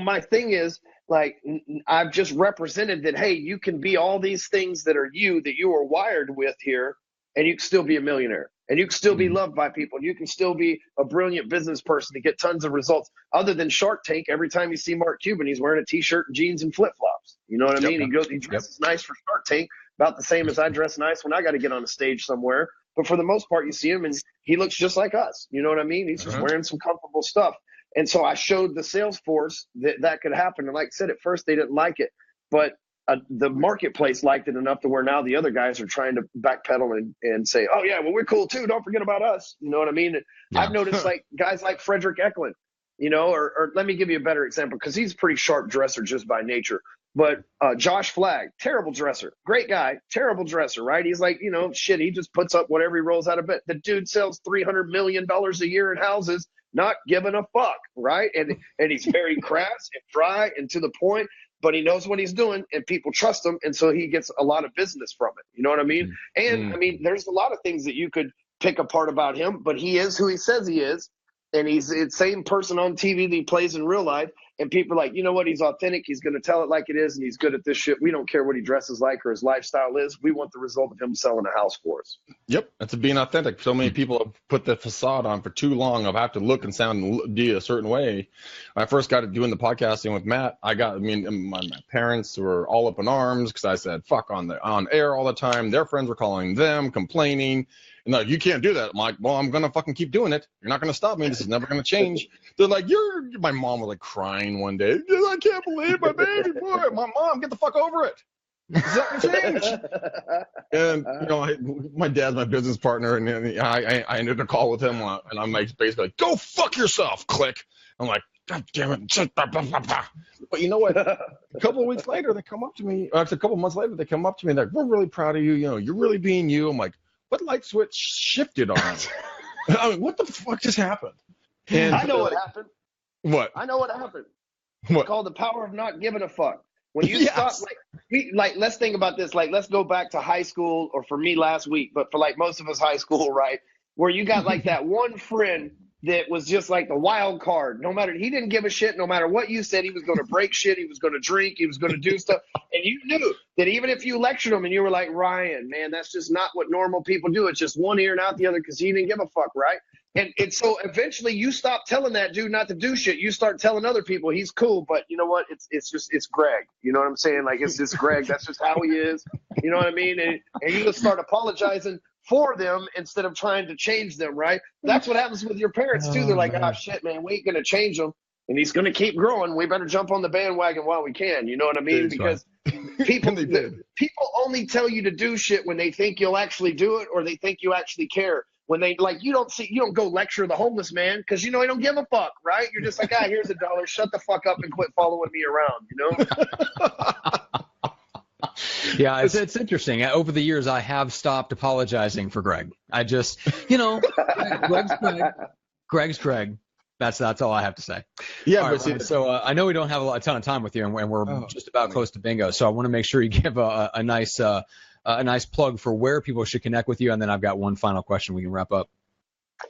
my thing is, like, I've just represented that, hey, you can be all these things that you are wired with here, and you can still be a millionaire, and you can still be loved by people, and you can still be a brilliant business person to get tons of results. Other than Shark Tank, every time you see Mark Cuban, he's wearing a T-shirt and jeans and flip-flops. You know what I mean? He dresses nice for Shark Tank, about the same as I dress nice when I got to get on a stage somewhere. But for the most part, you see him, and he looks just like us. You know what I mean? He's just wearing some comfortable stuff. And so I showed the sales force that could happen. And like I said, at first they didn't like it, but the marketplace liked it enough to where now the other guys are trying to backpedal and say, oh yeah, well, we're cool too. Don't forget about us. You know what I mean? Yeah. I've noticed like guys like Frederick Eklund, or let me give you a better example, because he's a pretty sharp dresser just by nature. But Josh Flagg, terrible dresser, great guy, terrible dresser, right? He's like, shit, he just puts up whatever he rolls out of bed. The dude sells $300 million a year in houses, not giving a fuck, right? And he's very crass and dry and to the point, but he knows what he's doing and people trust him, and so he gets a lot of business from it. You know what I mean? And I mean, there's a lot of things that you could pick apart about him, but he is who he says he is, and he's the same person on TV that he plays in real life. And people are like, you know what? He's authentic. He's going to tell it like it is, and he's good at this shit. We don't care what he dresses like or his lifestyle is. We want the result of him selling a house for us. Yep, that's being authentic. So many people have put the facade on for too long of have to look and sound and be a certain way. When I first got doing the podcasting with Matt, my parents were all up in arms because I said fuck on air all the time. Their friends were calling them, complaining. And they're like, you can't do that. I'm like, well, I'm going to fucking keep doing it. You're not going to stop me. This is never going to change. They're like, my mom was like crying one day. I can't believe my baby boy. My mom, get the fuck over it. It's not going to change. And, my dad's my business partner. And I ended a call with him. And I'm like, basically like, go fuck yourself, click. I'm like, God damn it. But you know what? A couple of weeks later, they come up to me. Actually, a couple of months later, they come up to me. They're like, we're really proud of you. You're really being you. I'm like, what light switch shifted on? I mean, what the fuck just happened? And I know what happened. What? I know what happened. What? It's called the power of not giving a fuck. When you stop, let's think about this. Like, let's go back to high school, or for me last week, but for like most of us high school, right? Where you got like that one friend that was just like the wild card. He didn't give a shit. No matter what you said, he was going to break shit. He was going to drink. He was going to do stuff. And you knew that even if you lectured him and you were like, Ryan, man, that's just not what normal people do. It's just one ear and out the other, because he didn't give a fuck, right? And so eventually you stop telling that dude not to do shit. You start telling other people he's cool, but you know what? It's Greg. You know what I'm saying? Like, it's just Greg. That's just how he is. You know what I mean? And you just start apologizing for them instead of trying to change them, right? That's what happens with your parents too. They're like, oh shit, man, we ain't gonna change him, and he's gonna keep growing. We better jump on the bandwagon while we can. You know what I mean? Because people only tell you to do shit when they think you'll actually do it, or they think you actually care. When they you don't go lecture the homeless man because he don't give a fuck, right? You're just like, here's $1. Shut the fuck up and quit following me around. You know? Yeah, it's interesting. Over the years, I have stopped apologizing for Greg. I just, Greg's Greg. Greg's Greg. That's all I have to say. Yeah, but Ryan, so I know we don't have a ton of time with you, and we're just about close to bingo. So I want to make sure you give a nice plug for where people should connect with you, and then I've got one final question we can wrap up.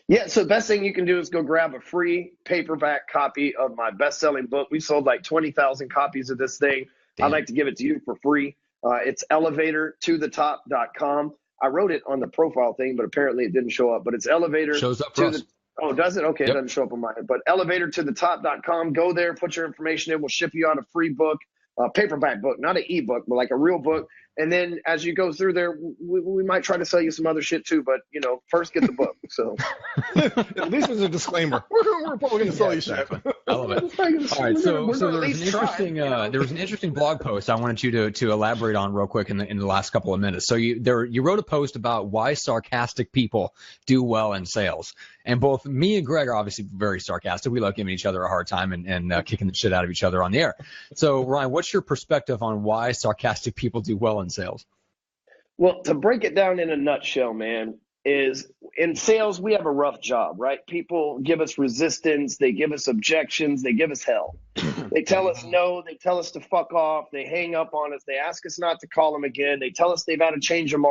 Yeah, so the best thing you can do is go grab a free paperback copy of my best-selling book. We sold like 20,000 copies of this thing. Damn. I'd like to give it to you for free. It's elevatortothetop.com. I wrote it on the profile thing, but apparently it didn't show up. But it's elevator Shows up for us. oh, does it? Okay, Yep. it doesn't show up on mine. But elevatortothetop.com. Go there, put your information in. We'll ship you out a free book, a paperback book, not an ebook, but like a real book. And then as you go through there, we might try to sell you some other shit too. But, you know, first get the book. So at least there's a disclaimer. We're probably going to sell you shit. I love it. All right, so there was an interesting blog post I wanted you to elaborate on real quick in the last couple of minutes. So you wrote a post about why sarcastic people do well in sales, and both me and Greg are obviously very sarcastic. We love giving each other a hard time and kicking the shit out of each other on the air. So Ryan, what's your perspective on why sarcastic people do well in sales? Well, to break it down in a nutshell, man, is in sales, we have a rough job, right? People give us resistance. They give us objections. They give us hell. They tell us no. They tell us to fuck off. They hang up on us. They ask us not to call them again. They tell us they've had to change them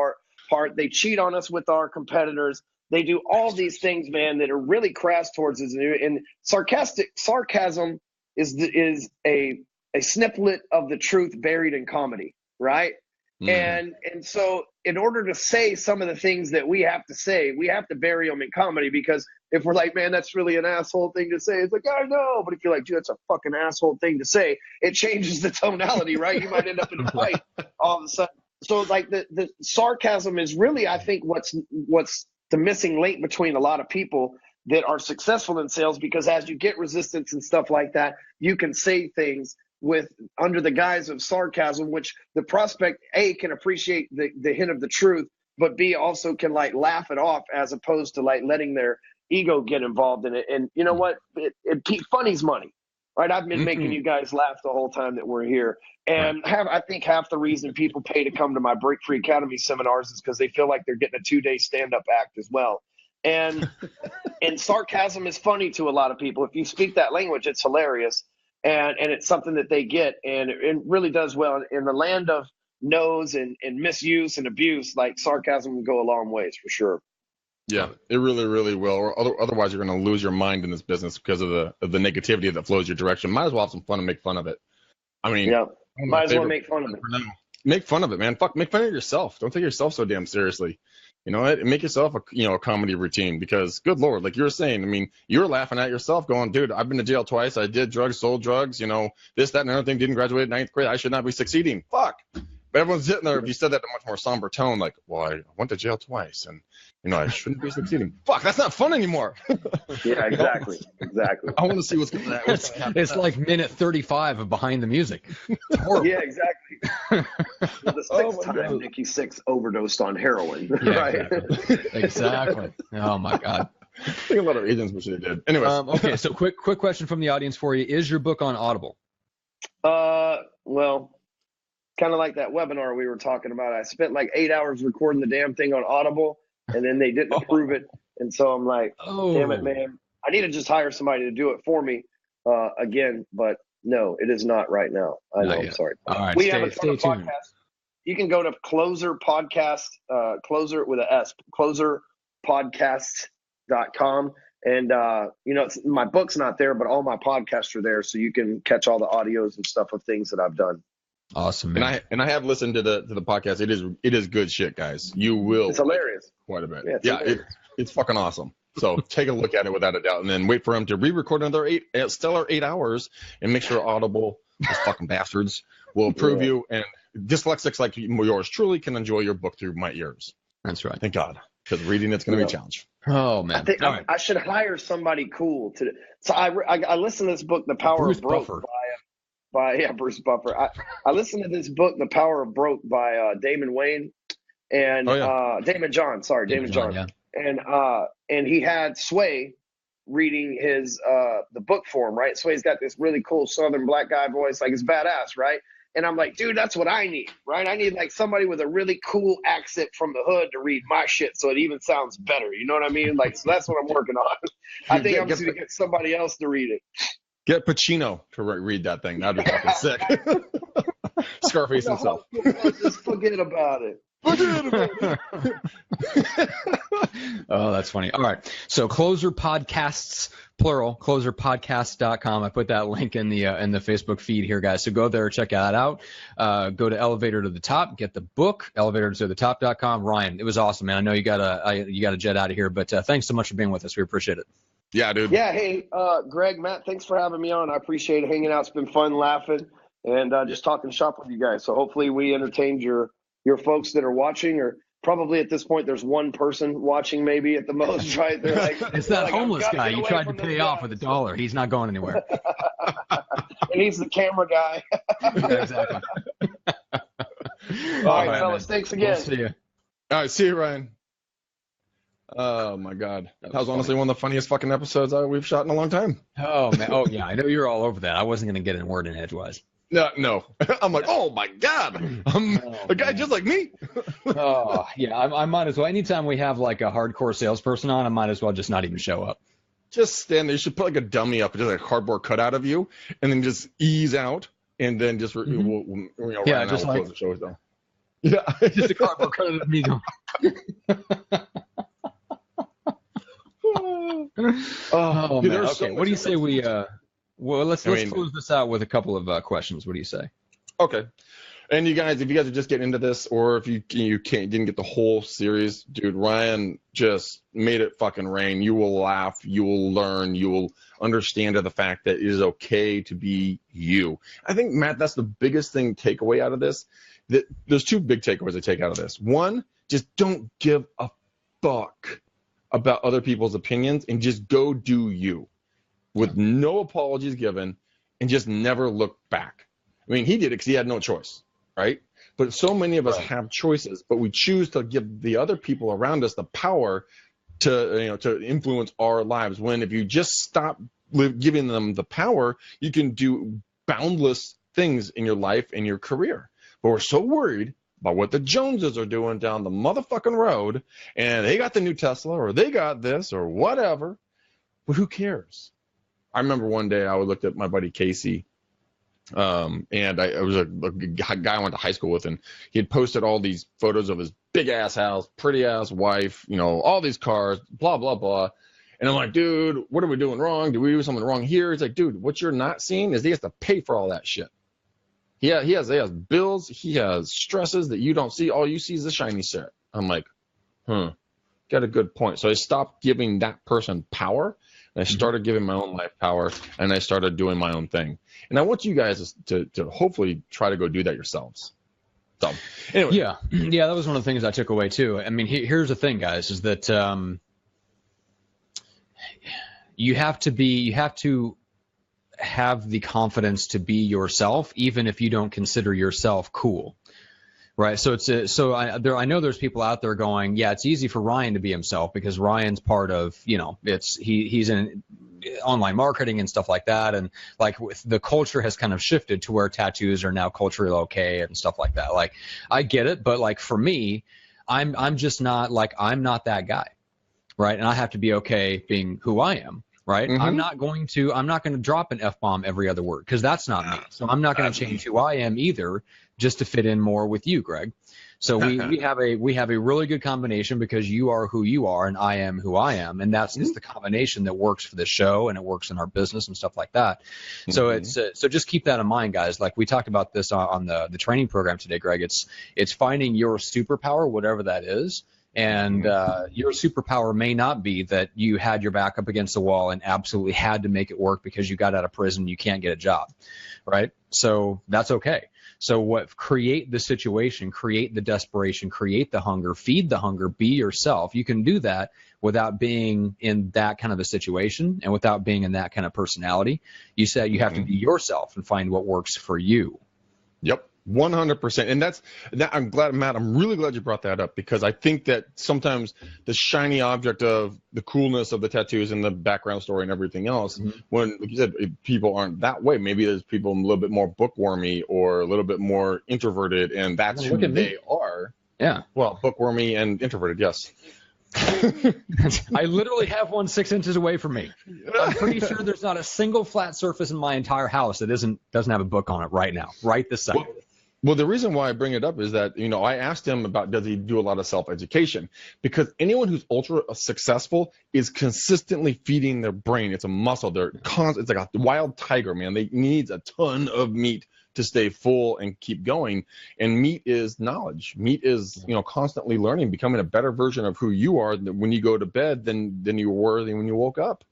part. They cheat on us with our competitors. They do all these things, man, that are really crass towards us. And sarcasm is a snippet of the truth buried in comedy, right? And so in order to say some of the things that we have to say, we have to bury them in comedy, because if we're like, man, that's really an asshole thing to say, it's like, I know. But if you're like, dude, that's a fucking asshole thing to say, it changes the tonality, right? You might end up in a fight all of a sudden. So like the sarcasm is really, I think, what's the missing link between a lot of people that are successful in sales, because as you get resistance and stuff like that, you can say things with under the guise of sarcasm, which the prospect A can appreciate the hint of the truth, but B also can like laugh it off, as opposed to like letting their ego get involved in it. And you know what? Funny's money, right? I've been making you guys laugh the whole time that we're here. And I think half the reason people pay to come to my Break Free Academy seminars is because they feel like they're getting a 2-day stand-up act as well. And sarcasm is funny to a lot of people. If you speak that language, it's hilarious. And it's something that they get, and it really does well. In the land of no's and misuse and abuse, like sarcasm will go a long ways for sure. Yeah, it really, really will. Or otherwise, you're going to lose your mind in this business because of the negativity that flows your direction. Might as well have some fun and make fun of it. I mean, yeah, might as well make fun of it. Make fun of it, man. Make fun of yourself. Don't take yourself so damn seriously. You know what? Make yourself a comedy routine, because good Lord, like you were saying, I mean, you were laughing at yourself going, dude, I've been to jail twice. I did drugs, sold drugs, you know, this, that, and another thing, didn't graduate in 9th grade. I should not be succeeding. Fuck. But everyone's sitting there. If you said that in a much more somber tone, like, well, I went to jail twice and, you know, I shouldn't be succeeding. Fuck, that's not fun anymore. Yeah, exactly. I want to see what's going to happen. It's like minute 35 of Behind the Music. It's horrible. Yeah, exactly. The sixth time Nikki Sixx overdosed on heroin. Yeah, right? Exactly. Oh, my God. I think a lot of agents wish they did. Anyways. Okay, so quick question from the audience for you. Is your book on Audible? Well, kind of like that webinar we were talking about. I spent like 8 hours recording the damn thing on Audible, and then they didn't approve it. And so I'm like, damn it, man. I need to just hire somebody to do it for me again. But no, it is not right now. I know. I'm sorry. All right, we have a ton of podcasts. You can go to Closer Podcast, Closer with an S, closerpodcasts.com. And, you know, my book's not there, but all my podcasts are there. So you can catch all the audios and stuff of things that I've done. Awesome, man. And I have listened to the podcast. It is good shit, guys. You will. It's hilarious. Quite a bit. Yeah, it's fucking awesome. So take a look at it without a doubt, and then wait for them to re-record another stellar 8 hours, and make sure Audible, those fucking bastards, will approve you, and dyslexics like yours truly can enjoy your book through my ears. That's right. Thank God, because reading it's going to be a challenge. Oh man, I should hire somebody cool to. So I listened to this book, The Power Bruce of Broke, Buffer. by Bruce Buffer. I listened to this book, The Power of Broke, by Damon Wayne and Damon John. Sorry, Damon John. Yeah. And he had Sway reading his the book for him, right? Sway's got this really cool Southern black guy voice, like it's badass, right? And I'm like, dude, that's what I need, right? I need like somebody with a really cool accent from the hood to read my shit so it even sounds better. You know what I mean? Like, so that's what I'm working on. I think I'm just going to get somebody else to read it. Get Pacino to read that thing. That'd be fucking sick. Scarface himself. Just forget about it. Oh, that's funny. All right. So Closer Podcasts, plural, closerpodcast.com. I put that link in the Facebook feed here, guys. So go there, check that out. Go to Elevator to the Top, get the book, elevatortothetop.com. Ryan, it was awesome, man. I know you gotta jet out of here, but thanks so much for being with us. We appreciate it. Yeah, dude. Yeah, hey, Greg, Matt, thanks for having me on. I appreciate it hanging out. It's been fun laughing and just talking shop with you guys. So hopefully we entertained your folks that are watching, or probably at this point there's one person watching maybe at the most, right? They're like, it's that like, homeless guy you tried to pay off with $1. He's not going anywhere. And he's the camera guy. Yeah, exactly. All right, fellas, thanks again. We'll see you. All right, see you, Ryan. Oh my God, that was honestly one of the funniest fucking episodes we've shot in a long time. Oh man, oh yeah, I know you're all over that. I wasn't gonna get in word in edgewise. No. I'm like, oh my God, I'm a guy just like me. Oh yeah, I might as well. Anytime we have like a hardcore salesperson on, I might as well just not even show up. Just stand there. You should put like a dummy up, just like a cardboard cutout of you, and then just ease out, and then just yeah, just like close the show down. Yeah, just a cardboard cutout of me going. Oh dude, man. Okay, so what do you say we let's mean, close this out with a couple of questions. What do you say? Okay. And you guys, if you guys are just getting into this, or if you didn't get the whole series, dude, Ryan just made it fucking rain. You will laugh, you will learn, you will understand the fact that it is okay to be you. I think, Matt, that's the biggest thing takeaway out of this. There's two big takeaways I take out of this. One, just don't give a fuck about other people's opinions and just go do you with no apologies given and just never look back. I mean, he did it because he had no choice, right? But so many of us have choices, but we choose to give the other people around us the power to influence our lives. When if you just stop giving them the power, you can do boundless things in your life and your career. But we're so worried about what the Joneses are doing down the motherfucking road, and they got the new Tesla, or they got this, or whatever. But who cares? I remember one day I looked at my buddy Casey, and it was a guy I went to high school with, and he had posted all these photos of his big ass house, pretty ass wife, all these cars, blah blah blah. And I'm like, dude, what are we doing wrong? Did we do something wrong here? He's like, dude, what you're not seeing is he has to pay for all that shit. He has bills, he has stresses that you don't see. All you see is the shiny set. I'm like, got a good point. So I stopped giving that person power, and I started giving my own life power, and I started doing my own thing. And I want you guys to hopefully try to go do that yourselves. So anyway. Yeah, that was one of the things I took away too. I mean, here's the thing, guys, is that you have to have the confidence to be yourself, even if you don't consider yourself cool, right? So I know there's people out there going, yeah, it's easy for Ryan to be himself because Ryan's part of, he's in online marketing and stuff like that, and like the culture has kind of shifted to where tattoos are now culturally okay and stuff like that. Like, I get it, but like for me, I'm just not like, I'm not that guy, right? And I have to be okay being who I am. Right. Mm-hmm. I'm not going to drop an F-bomb every other word because that's not me. So I'm not going to change who I am either just to fit in more with you, Greg. So we have a really good combination because you are who you are and I am who I am. And that's just the combination that works for the show and it works in our business and stuff like that. Mm-hmm. So so just keep that in mind, guys. Like we talked about this on the training program today, Greg. It's finding your superpower, whatever that is. And your superpower may not be that you had your back up against the wall and absolutely had to make it work because you got out of prison, you can't get a job, right? So that's okay. So create the situation, create the desperation, create the hunger, feed the hunger, be yourself. You can do that without being in that kind of a situation and without being in that kind of personality. You said you have to be yourself and find what works for you. Yep. 100%. And that's I'm glad, Matt, I'm really glad you brought that up because I think that sometimes the shiny object of the coolness of the tattoos and the background story and everything else, when, like you said, people aren't that way. Maybe there's people a little bit more bookwormy or a little bit more introverted, and that's who they are. Yeah. Well, bookwormy and introverted, yes. I literally have one 6 inches away from me. I'm pretty sure there's not a single flat surface in my entire house that doesn't have a book on it right now, right this second. Well, the reason why I bring it up is that, I asked him about does he do a lot of self-education? Because anyone who's ultra successful is consistently feeding their brain. It's a muscle. It's like a wild tiger, man. They needs a ton of meat to stay full and keep going. And meat is knowledge. Meat is, constantly learning, becoming a better version of who you are when you go to bed than you were when you woke up.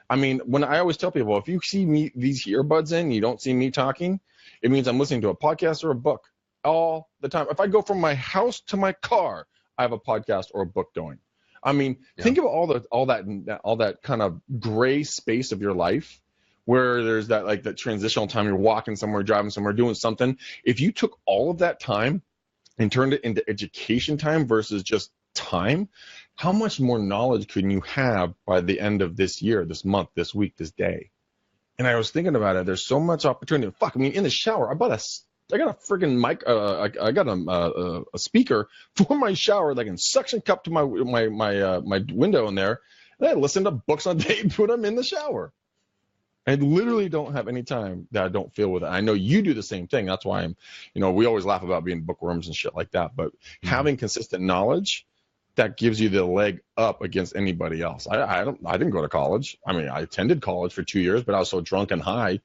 I mean, when I always tell people, if you see me, these earbuds in, you don't see me talking, it means I'm listening to a podcast or a book all the time. If I go from my house to my car, I have a podcast or a book going. I mean, think of all that kind of gray space of your life where there's that transitional time. You're walking somewhere, driving somewhere, doing something. If you took all of that time and turned it into education time versus just time, how much more knowledge can you have by the end of this year, this month, this week, this day? And I was thinking about it. There's so much opportunity. Fuck, I mean, in the shower, I got a friggin' mic. I got a speaker for my shower that can suction cup to my window in there, and I listen to books on tape when I'm in the shower. I literally don't have any time that I don't feel with it. I know you do the same thing. That's why we always laugh about being bookworms and shit like that. But having consistent knowledge, that gives you the leg up against anybody else. I didn't go to college. I mean, I attended college for 2 years, but I was so drunk and high,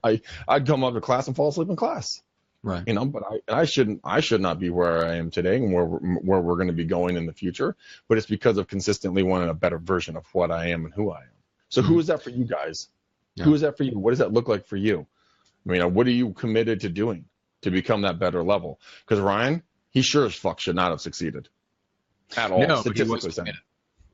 I'd come up to class and fall asleep in class. Right. But I should not be where I am today and where we're going to be going in the future. But it's because of consistently wanting a better version of what I am and who I am. So who is that for you guys? Yeah. Who is that for you? What does that look like for you? I mean, what are you committed to doing to become that better level? Because Ryan, he sure as fuck should not have succeeded at all. No, but he was committed.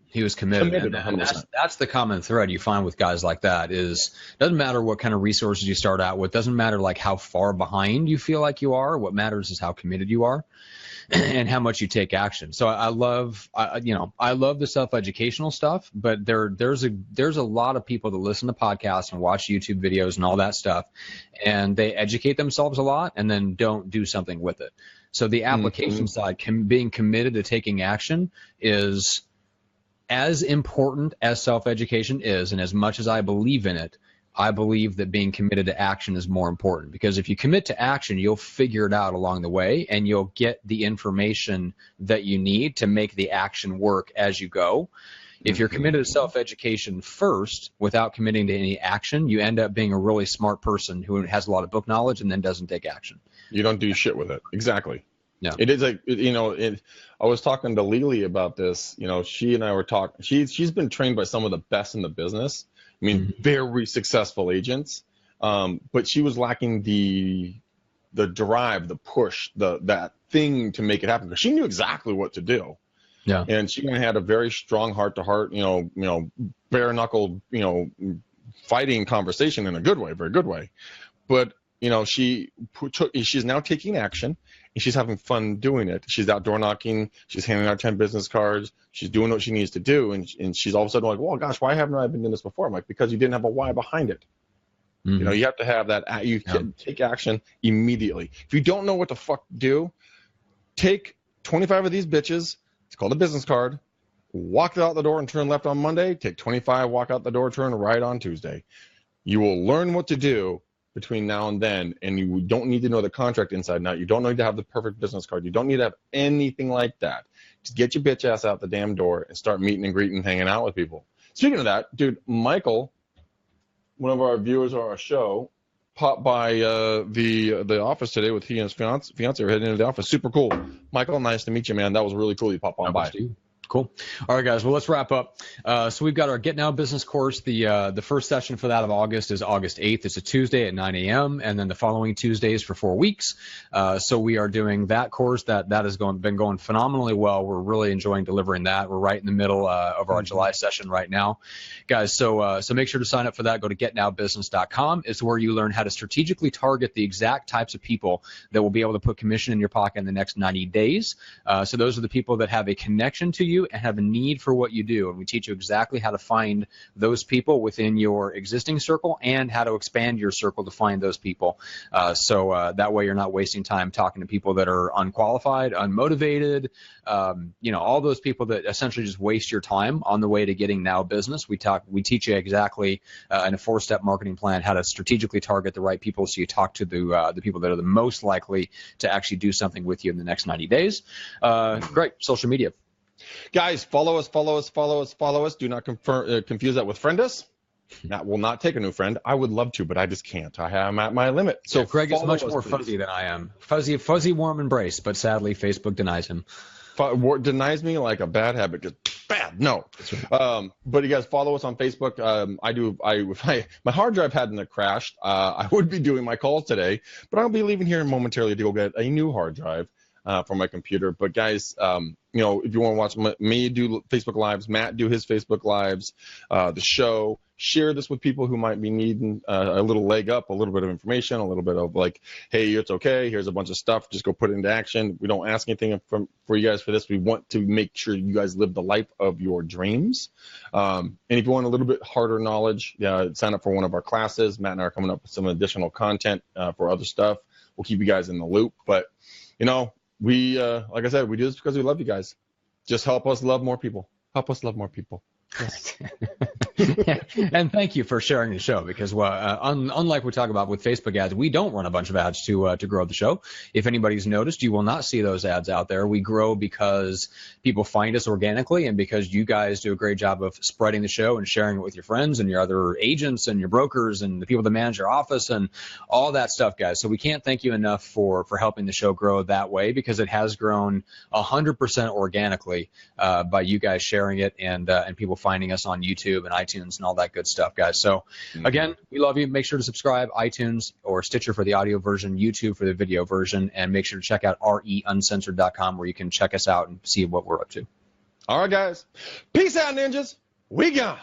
He was committed, and that's the common thread you find with guys like that. Is doesn't matter what kind of resources you start out with, doesn't matter like how far behind you feel like you are. What matters is how committed you are, and how much you take action. So I love the self-educational stuff, but there's a lot of people that listen to podcasts and watch YouTube videos and all that stuff, and they educate themselves a lot and then don't do something with it. So the application side, being committed to taking action, is as important as self-education is, and as much as I believe in it, I believe that being committed to action is more important, because if you commit to action, you'll figure it out along the way, and you'll get the information that you need to make the action work as you go. If you're committed to self-education first without committing to any action, you end up being a really smart person who has a lot of book knowledge and then doesn't take action. You don't do shit with it. Exactly. Yeah. It is like, I was talking to Lily about this. She and I were talking. She's been trained by some of the best in the business. I mean, very successful agents. But she was lacking the drive, the push, that thing to make it happen, because she knew exactly what to do. Yeah. And she had a very strong heart-to-heart, bare knuckle, fighting conversation in a good way, very good way. But she's now taking action, and she's having fun doing it. She's out door knocking. She's handing out 10 business cards. She's doing what she needs to do. And she's all of a sudden like, well, gosh, why haven't I been doing this before? I'm like, because you didn't have a why behind it. You have to have that. You can take action immediately. If you don't know what the fuck to do, take 25 of these bitches. It's called a business card. Walk out the door and turn left on Monday. Take 25, walk out the door, turn right on Tuesday. You will learn what to do between now and then, and you don't need to know the contract inside and out. You don't need to have the perfect business card. You don't need to have anything like that. Just get your bitch ass out the damn door and start meeting and greeting and hanging out with people. Speaking of that, dude, Michael, one of our viewers on our show, popped by the office today with he and his fiance were heading into the office. Super cool. Michael, nice to meet you, man. That was really cool you popped on by. Cool. All right, guys. Well, let's wrap up. So we've got our Get Now business course. The first session for that of August is August 8th. It's a Tuesday at 9 a.m. and then the following Tuesdays for 4 weeks. So we are doing that course. That has been going phenomenally well. We're really enjoying delivering that. We're right in the middle of our July session right now, guys. So make sure to sign up for that. Go to getnowbusiness.com. It's where you learn how to strategically target the exact types of people that will be able to put commission in your pocket in the next 90 days. So those are the people that have a connection to you you and have a need for what you do. And we teach you exactly how to find those people within your existing circle and how to expand your circle to find those people. So that way you're not wasting time talking to people that are unqualified, unmotivated, all those people that essentially just waste your time on the way to getting now business. We teach you exactly in a 4-step marketing plan how to strategically target the right people, so you talk to the people that are the most likely to actually do something with you in the next 90 days. Great. Social media. Guys, follow us. Do not confuse that with friend us. Matt will not take a new friend. I would love to, but I just can't. I'm at my limit. So Craig is much more fuzzy than I am. Fuzzy, warm embrace, but sadly Facebook denies him. Denies me like a bad habit. Just bad. No. But you guys follow us on Facebook. If my hard drive hadn't crashed, I would be doing my calls today, but I'll be leaving here momentarily to go get a new hard drive for my computer. But guys, if you want to watch me do Facebook Lives, Matt do his Facebook Lives, the show, share this with people who might be needing a little leg up, a little bit of information, a little bit of like, hey, it's okay. Here's a bunch of stuff. Just go put it into action. We don't ask anything for you guys for this. We want to make sure you guys live the life of your dreams. And if you want a little bit harder knowledge, sign up for one of our classes. Matt and I are coming up with some additional content for other stuff. We'll keep you guys in the loop. But, we, like I said, we do this because we love you guys. Just help us love more people. Help us love more people. Yes. And thank you for sharing the show, because unlike we talk about with Facebook ads, we don't run a bunch of ads to grow the show. If anybody's noticed, you will not see those ads out there. We grow because people find us organically, and because you guys do a great job of spreading the show and sharing it with your friends and your other agents and your brokers and the people that manage your office and all that stuff, guys. So we can't thank you enough for helping the show grow that way, because it has grown 100% organically by you guys sharing it and people finding us on YouTube and iTunes and all that good stuff, guys. So again, we love you. Make sure to subscribe, iTunes or Stitcher for the audio version, YouTube for the video version, and make sure to check out reuncensored.com where you can check us out and see what we're up to. All right, guys. Peace out, ninjas. We gone.